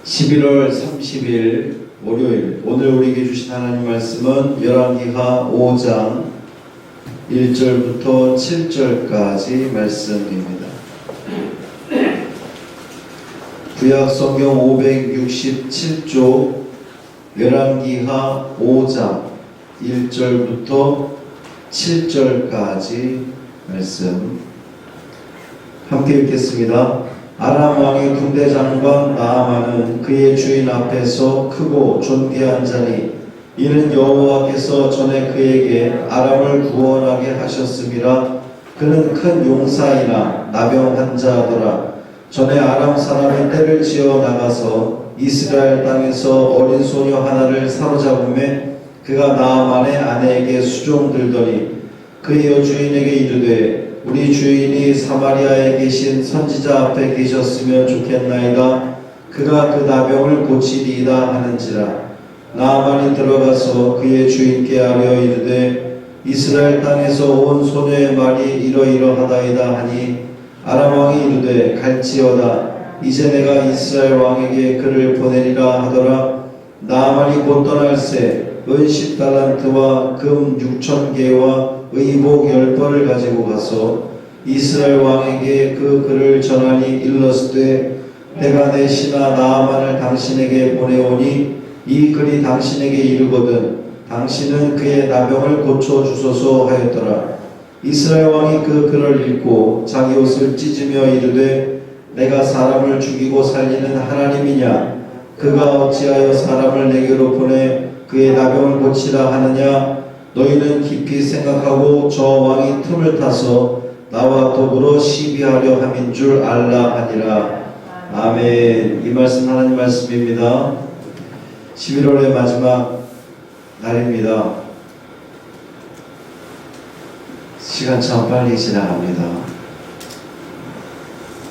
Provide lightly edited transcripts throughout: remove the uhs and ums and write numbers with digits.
11월 30일 월요일, 오늘 우리에게 주신 하나님 말씀은 열왕기하 5장 1절부터 7절까지 말씀입니다. 구약성경 567쪽 열왕기하 5장 1절부터 7절까지 말씀 함께 읽겠습니다. 아람 왕의 군대 장관 나아만은 그의 주인 앞에서 크고 존귀한 자니 이는 여호와께서 전에 그에게 아람을 구원하게 하셨음이라. 그는 큰 용사이나 나병 환자더라. 전에 아람 사람이 떼를 지어 나가서 이스라엘 땅에서 어린 소녀 하나를 사로잡음에 그가 나아만의 아내에게 수종들더니 그의 여주인에게 이르되 우리 주인이 사마리아에 계신 선지자 앞에 계셨으면 좋겠나이다. 그가 그 나병을 고치리이다 하는지라. 나아만이 들어가서 그의 주인께 아뢰어 이르되 이스라엘 땅에서 온 소녀의 말이 이러이러하다이다 하니 아람 왕이 이르되 갈지어다. 이제 내가 이스라엘 왕에게 그를 보내리라 하더라. 나아만이 곧 떠날새 은 10달란트와 금 6,000개와 의복 10벌을 가지고 가서 이스라엘 왕에게 그 글을 전하니 일렀으되 내가 내 신하 나아만을 당신에게 보내오니 이 글이 당신에게 이르거든 당신은 그의 나병을 고쳐주소서 하였더라. 이스라엘 왕이 그 글을 읽고 자기 옷을 찢으며 이르되 내가 사람을 죽이고 살리는 하나님이냐? 그가 어찌하여 사람을 내게로 보내 그의 나병을 고치라 하느냐? 너희는 깊이 생각하고 저 왕이 틈을 타서 나와 더불어 시비하려 함인 줄 알라 하니라. 아멘. 이 말씀 하나님 말씀입니다. 11월의 마지막 날입니다. 시간 참 빨리 지나갑니다.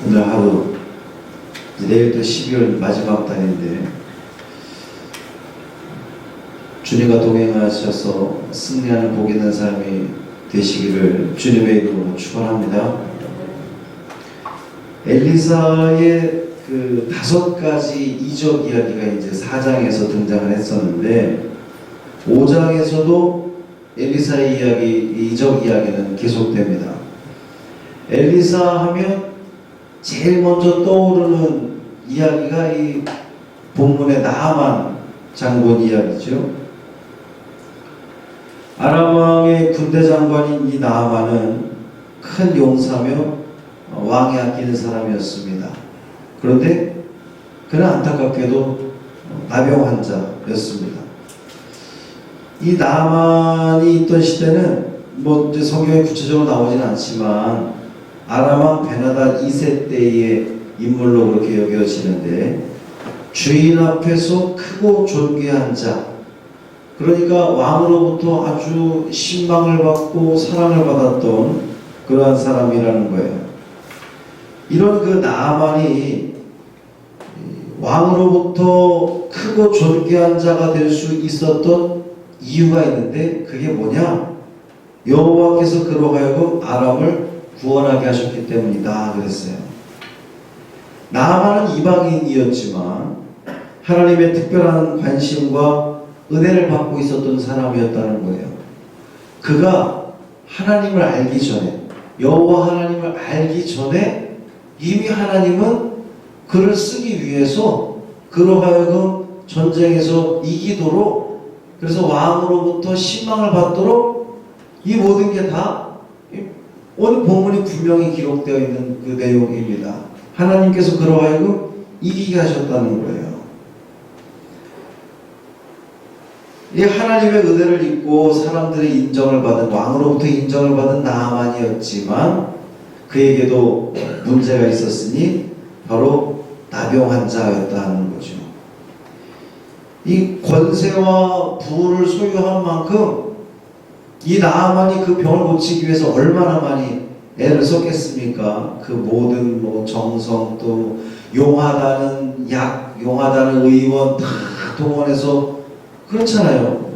오늘 하루, 내일도 12월 마지막 달인데 주님과 동행하셔서 승리하는 복 있는 삶이 되시기를 주님의 이름으로 축원합니다. 엘리사의 그 5가지 이적 이야기가 이제 4장에서 등장을 했었는데 5장에서도 엘리사의 이야기, 이적 이야기는 계속됩니다. 엘리사 하면 제일 먼저 떠오르는 이야기가 이 본문의 나아만 장군 이야기죠. 아람 왕의 군대 장관인 이 나아만은 큰 용사며 왕이 아끼는 사람이었습니다. 그런데 그는 안타깝게도 나병 환자였습니다. 이 나아만이 있던 시대는 뭐 이제 성경에 구체적으로 나오지는 않지만 아람 왕 베나다 2세 때의 인물로 그렇게 여겨지는데 주인 앞에서 크고 존귀한 자, 그러니까 왕으로부터 아주 신망을 받고 사랑을 받았던 그러한 사람이라는 거예요. 이런 그 나아만이 왕으로부터 크고 존귀한 자가 될 수 있었던 이유가 있는데 그게 뭐냐? 여호와께서 그로 하여금 아람을 구원하게 하셨기 때문이다 그랬어요. 나아만은 이방인이었지만 하나님의 특별한 관심과 은혜를 받고 있었던 사람이었다는 거예요. 그가 하나님을 알기 전에, 여호와 하나님을 알기 전에 이미 하나님은 그를 쓰기 위해서 그로 하여금 전쟁에서 이기도록, 그래서 왕으로부터 신망을 받도록 이 모든 게 다 오늘 본문이 분명히 기록되어 있는 그 내용입니다. 하나님께서 그로 하여금 이기게 하셨다는 거예요. 이 하나님의 은혜를 입고 사람들의 인정을 받은, 왕으로부터 인정을 받은 나아만이었지만 그에게도 문제가 있었으니 바로 나병 환자였다는 거죠. 이 권세와 부를 소유한 만큼 이 나아만이 그 병을 고치기 위해서 얼마나 많이 애를 썼겠습니까? 그 모든 뭐 정성, 또 용하다는 약, 용하다는 의원 다 동원해서, 그렇잖아요.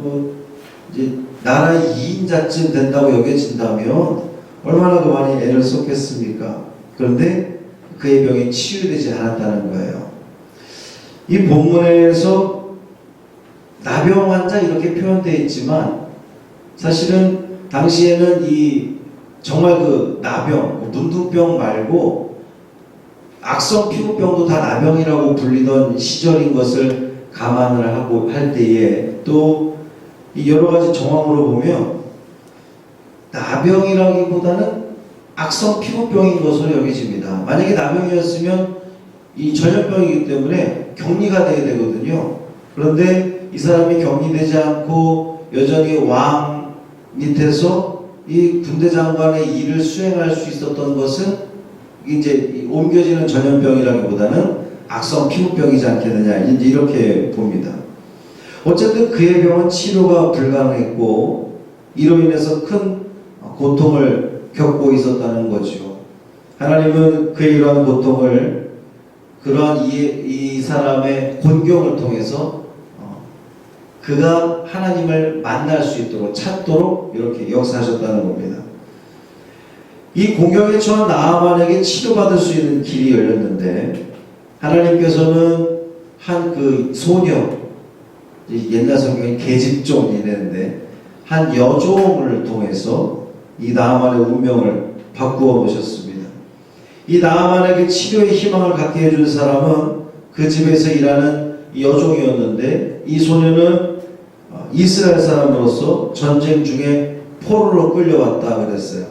이제 나라의 2인자쯤 된다고 여겨진다면 얼마나 그 많이 애를 썼겠습니까? 그런데 그의 병이 치유되지 않았다는 거예요. 이 본문에서 나병 환자 이렇게 표현되어 있지만 사실은 당시에는 이 정말 그 나병, 문둥병 말고 악성 피부병도 다 나병이라고 불리던 시절인 것을 감안을 하고 할 때에 또 이 여러 가지 정황으로 보면 나병이라기보다는 악성 피부병인 것으로 여겨집니다. 만약에 나병이었으면 이 전염병이기 때문에 격리가 돼야 되거든요. 그런데 이 사람이 격리되지 않고 여전히 왕 밑에서 이 군대 장관의 일을 수행할 수 있었던 것은 이제 옮겨지는 전염병이라기보다는 악성 피부병이지 않겠느냐, 이제 이렇게 봅니다. 어쨌든 그의 병은 치료가 불가능했고 이로 인해서 큰 고통을 겪고 있었다는 거죠. 하나님은 그의 이러한 고통을 그러한 이 사람의 곤경을 통해서 그가 하나님을 만날 수 있도록 찾도록 이렇게 역사하셨다는 겁니다. 이 공경에 처한 나아만에게 치료받을 수 있는 길이 열렸는데 하나님께서는 한 그 소녀, 옛날 성경에 계집종이랬는데 한 여종을 통해서 이 나아만의 운명을 바꾸어 놓으셨습니다. 이 나아만에게 치료의 희망을 갖게 해준 사람은 그 집에서 일하는 여종이었는데 이 소녀는 이스라엘 사람으로서 전쟁 중에 포로로 끌려왔다 그랬어요.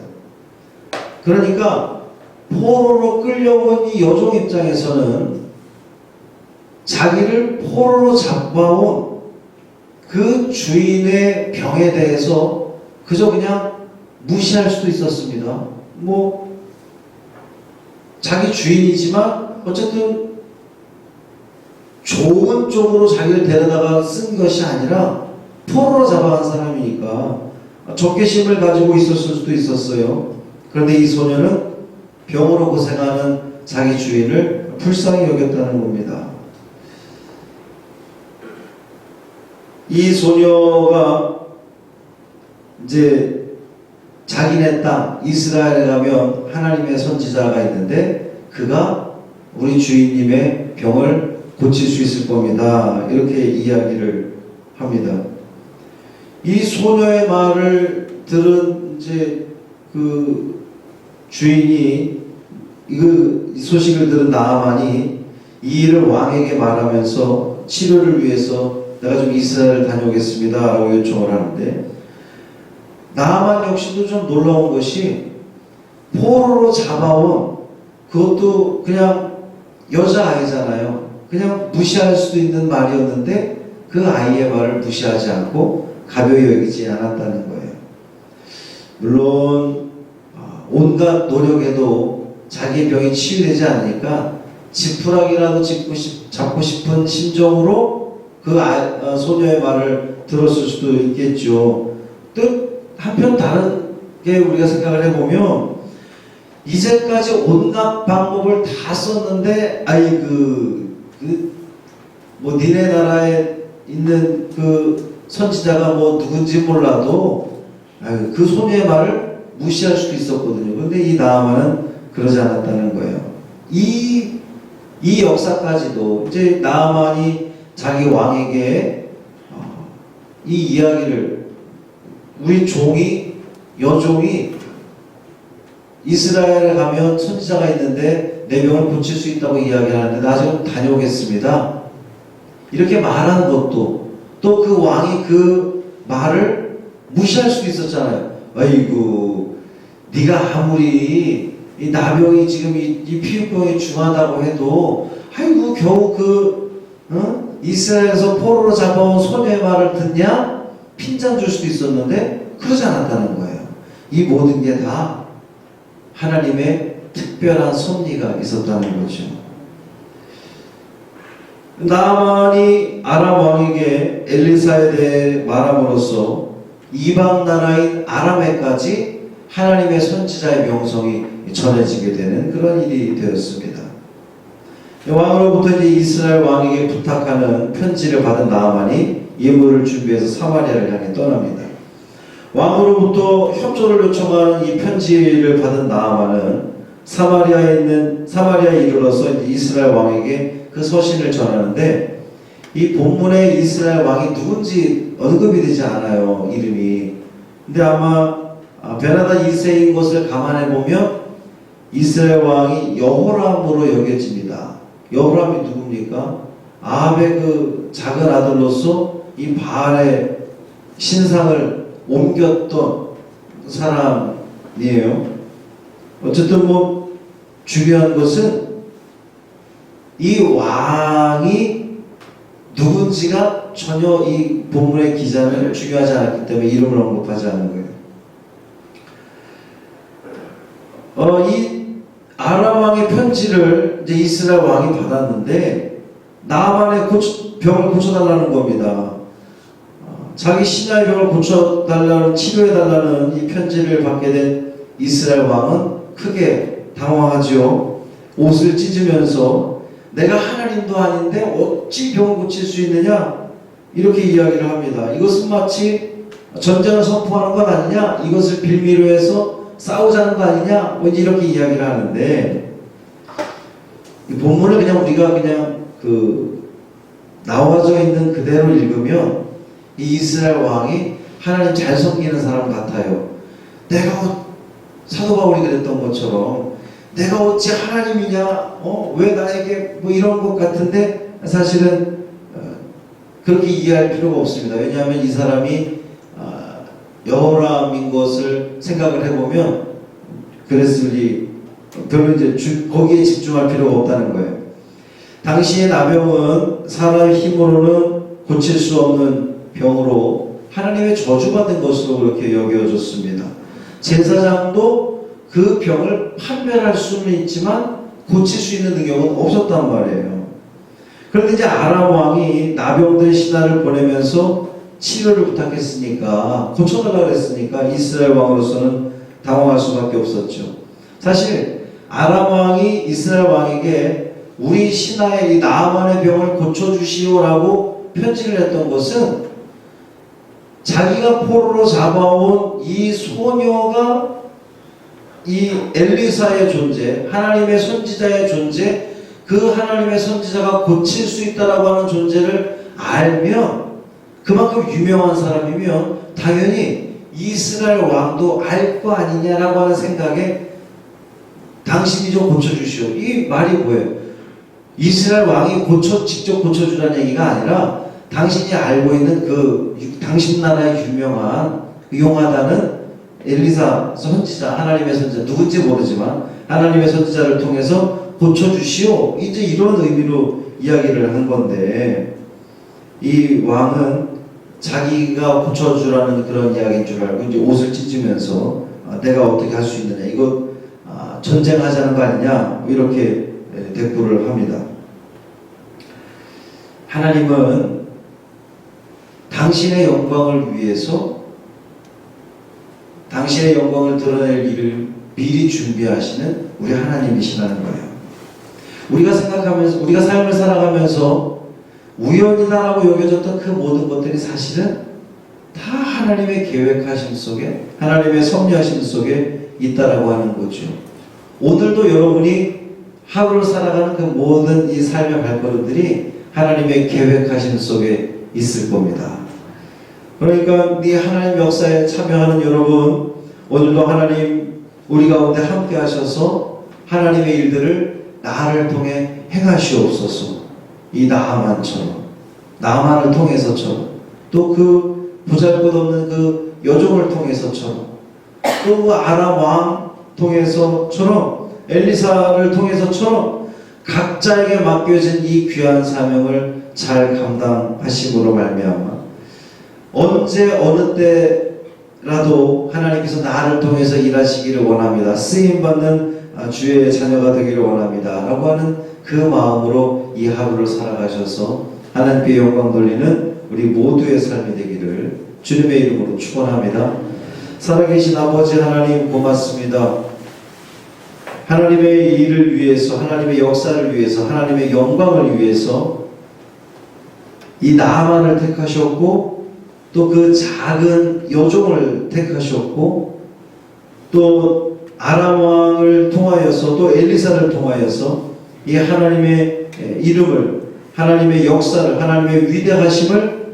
그러니까 포로로 끌려온 이 여종 입장에서는 자기를 포로로 잡아온 그 주인의 병에 대해서 그저 그냥 무시할 수도 있었습니다. 뭐 자기 주인이지만 어쨌든 좋은 쪽으로 자기를 데려다가 쓴 것이 아니라 포로로 잡아간 사람이니까 적개심을 가지고 있었을 수도 있었어요. 그런데 이 소녀는 병으로 고생하는 자기 주인을 불쌍히 여겼다는 겁니다. 이 소녀가 이제 자기네 땅 이스라엘에 가면 하나님의 선지자가 있는데 그가 우리 주인님의 병을 고칠 수 있을 겁니다. 이렇게 이야기를 합니다. 이 소녀의 말을 들은 이제 그 주인이 이 소식을 들은 나아만이 이 일을 왕에게 말하면서 치료를 위해서 내가 좀 이스라엘을 다녀오겠습니다 라고 요청을 하는데 나아만 역시도 좀 놀라운 것이 포로로 잡아온 그것도 그냥 여자아이잖아요. 그냥 무시할 수도 있는 말이었는데 그 아이의 말을 무시하지 않고 가벼이 여기지 않았다는 거예요. 물론 온갖 노력에도 자기의 병이 치유되지 않으니까 지푸라기라도 잡고 싶은 심정으로 그 소녀의 말을 들었을 수도 있겠죠. 또 한편 다르게 우리가 생각을 해보면 이제까지 온갖 방법을 다 썼는데 뭐 니네 나라에 있는 그 선지자가 뭐 누군지 몰라도 그 소녀의 말을 무시할 수도 있었거든요. 그런데 이 나아만은 그러지 않았다는 거예요. 이 역사까지도 이제 나아만이 자기 왕에게 이 이야기를 우리 여종이 이스라엘에 가면 선지자가 있는데 내 병을 고칠 수 있다고 이야기하는데 나 지금 다녀오겠습니다. 이렇게 말한 것도 또 그 왕이 그 말을 무시할 수도 있었잖아요. 아이고 네가 아무리 이 나병이 지금 이 피부병이 중하다고 해도 아이고 겨우 이스라엘에서 포로로 잡아온 소녀의 말을 듣냐? 핀잔 줄 수도 있었는데 그러지 않았다는 거예요. 이 모든 게 다 하나님의 특별한 섭리가 있었다는 거죠. 나아만이 아람 왕에게 엘리사에 대해 말함으로써 이방 나라인 아람에까지 하나님의 선지자의 명성이 전해지게 되는 그런 일이 되었습니다. 왕으로부터 이제 이스라엘 왕에게 부탁하는 편지를 받은 나아만이 예물을 준비해서 사마리아를 향해 떠납니다. 왕으로부터 협조를 요청하는 이 편지를 받은 나아만은 사마리아에 이르러서 이제 이스라엘 왕에게 그 서신을 전하는데, 이 본문에 이스라엘 왕이 누군지 언급이 되지 않아요, 이름이. 근데 아마 베나다 2세인 것을 감안해 보면 이스라엘 왕이 여호람으로 여겨집니다. 여호람이 누굽니까? 아합의 그 작은 아들로서 이 바알의 신상을 옮겼던 사람이에요. 어쨌든 뭐 중요한 것은 이 왕이 누군지가 전혀 이 본문의 기자는 중요하지 않았기 때문에 이름을 언급하지 않는 거예요. 이 아람 왕의 편지를 이제 이스라엘 왕이 받았는데 나아만의 병을 고쳐달라는 겁니다. 자기 신하의 병을 고쳐달라는, 치료해달라는 이 편지를 받게 된 이스라엘 왕은 크게 당황하죠. 옷을 찢으면서 내가 하나님도 아닌데 어찌 병을 고칠 수 있느냐, 이렇게 이야기를 합니다. 이것은 마치 전쟁을 선포하는 것 아니냐, 이것을 빌미로 해서 싸우자는 거 아니냐, 뭐 이렇게 이야기를 하는데, 이 본문을 그냥 우리가 그냥 나와져 있는 그대로 읽으면 이 이스라엘 왕이 하나님 잘 섬기는 사람 같아요. 내가 사도 바울이 그랬던 것처럼 내가 어찌 하나님이냐, 왜 나에게 뭐 이런 것 같은데, 사실은 그렇게 이해할 필요가 없습니다. 왜냐하면 이 사람이 여호람인 것을 생각을 해보면 그랬으니 별로 이제 거기에 집중할 필요가 없다는 거예요. 당시의 나병은 사람의 힘으로는 고칠 수 없는 병으로 하나님의 저주받은 것으로 그렇게 여겨졌습니다. 제사장도 그 병을 판별할 수는 있지만 고칠 수 있는 능력은 없었단 말이에요. 그런데 이제 아람 왕이 나병된 신하를 보내면서 치료를 부탁했으니까, 고쳐달라고 했으니까 이스라엘 왕으로서는 당황할 수밖에 없었죠. 사실 아람 왕이 이스라엘 왕에게 우리 신하의 이 나아만의 병을 고쳐주시오라고 편지를 했던 것은 자기가 포로로 잡아온 이 소녀가 이 엘리사의 존재, 하나님의 선지자의 존재, 그 하나님의 선지자가 고칠 수 있다라고 하는 존재를 알면, 그만큼 유명한 사람이면 당연히 이스라엘 왕도 알 거 아니냐라고 하는 생각에 당신이 좀 고쳐주시오. 이 말이 뭐예요? 이스라엘 왕이 직접 고쳐주라는 얘기가 아니라 당신이 알고 있는 당신 나라의 용하다는 엘리사 선지자, 하나님의 선지자, 누군지 모르지만 하나님의 선지자를 통해서 고쳐주시오, 이제 이런 의미로 이야기를 한 건데, 이 왕은 자기가 고쳐주라는 그런 이야기인 줄 알고 이제 옷을 찢으면서 내가 어떻게 할 수 있느냐, 이거 전쟁하자는 거 아니냐, 이렇게 대꾸를 합니다. 하나님은 당신의 영광을 위해서 당신의 영광을 드러낼 일을 미리 준비하시는 우리 하나님이시라는 거예요. 우리가 삶을 살아가면서 우연이다라고 여겨졌던 그 모든 것들이 사실은 다 하나님의 계획하심 속에, 하나님의 섭리하심 속에 있다라고 하는 거죠. 오늘도 여러분이 하루를 살아가는 그 모든 이 삶의 발걸음들이 하나님의 계획하심 속에 있을 겁니다. 그러니까 이 하나님 역사에 참여하는 여러분, 오늘도 하나님 우리 가운데 함께 하셔서 하나님의 일들을 나를 통해 행하시옵소서. 이 나아만을 통해서처럼, 또 그 보잘것없는 그 여종을 통해서처럼, 또 그 아람 왕 통해서처럼, 엘리사를 통해서처럼 각자에게 맡겨진 이 귀한 사명을 잘 감당하심으로 말미암아 언제 어느 때라도 하나님께서 나를 통해서 일하시기를 원합니다. 쓰임받는 주의 자녀가 되기를 원합니다 라고 하는 그 마음으로 이 하루를 살아가셔서 하나님께 영광 돌리는 우리 모두의 삶이 되기를 주님의 이름으로 축원합니다. 살아계신 아버지 하나님, 고맙습니다. 하나님의 일을 위해서, 하나님의 역사를 위해서, 하나님의 영광을 위해서 이 나아만을 택하셨고, 또 그 작은 여종을 택하셨고, 또 아람 왕을 통하여서 또 엘리사를 통하여서 이 하나님의 이름을, 하나님의 역사를, 하나님의 위대하심을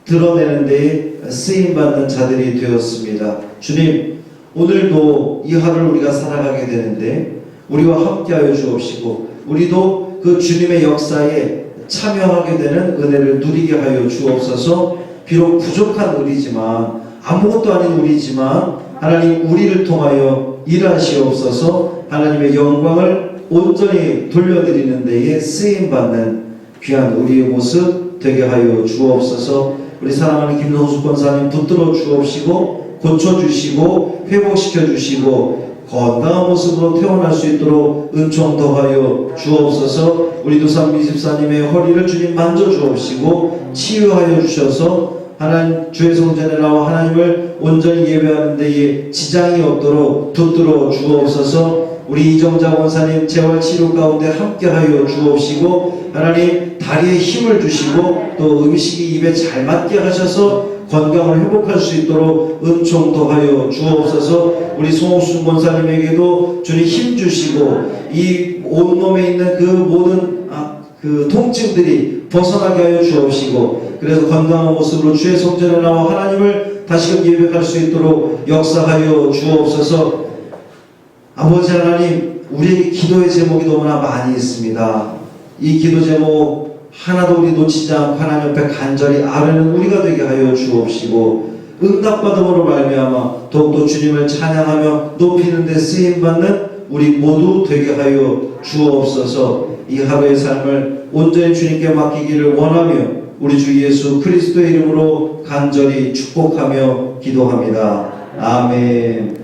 드러내는 데에 쓰임받는 자들이 되었습니다. 주님, 오늘도 이 하루를 우리가 살아가게 되는데 우리와 함께하여 주옵시고 우리도 그 주님의 역사에 참여하게 되는 은혜를 누리게 하여 주옵소서. 비록 부족한 우리지만, 아무것도 아닌 우리지만 하나님 우리를 통하여 일하시옵소서. 하나님의 영광을 온전히 돌려드리는 데에 쓰임받는 귀한 우리의 모습 되게 하여 주옵소서. 우리 사랑하는 김성수 권사님 붙들어 주옵시고 고쳐주시고 회복시켜 주시고 건강한 모습으로 태어날 수 있도록 은총 더하여 주옵소서. 우리 두산 집사님의 허리를 주님 만져 주옵시고 치유하여 주셔서 하나님 주의 성전에 나와 하나님을 온전히 예배하는 데에 지장이 없도록 붙들어 주옵소서. 우리 이정자 원사님 재활치료 가운데 함께하여 주옵시고 하나님 다리에 힘을 주시고 또 음식이 입에 잘 맞게 하셔서 건강을 회복할 수 있도록 은총 더하여 주옵소서. 우리 송옥순 권사님에게도 주님 힘 주시고 이 온몸에 있는 그 모든 그 통증들이 벗어나게 하여 주옵시고 그래서 건강한 모습으로 주의 성전에 나와 하나님을 다시금 예배할 수 있도록 역사하여 주옵소서. 아버지 하나님, 우리에게 기도의 제목이 너무나 많이 있습니다. 이 기도 제목 하나도 우리 놓치지 않고 하나님 옆에 간절히 아뢰는 우리가 되게 하여 주옵시고 응답받음으로 말미암아 더욱더 주님을 찬양하며 높이는 데 쓰임받는 우리 모두 되게 하여 주옵소서. 이 하루의 삶을 온전히 주님께 맡기기를 원하며 우리 주 예수 그리스도의 이름으로 간절히 축복하며 기도합니다. 아멘.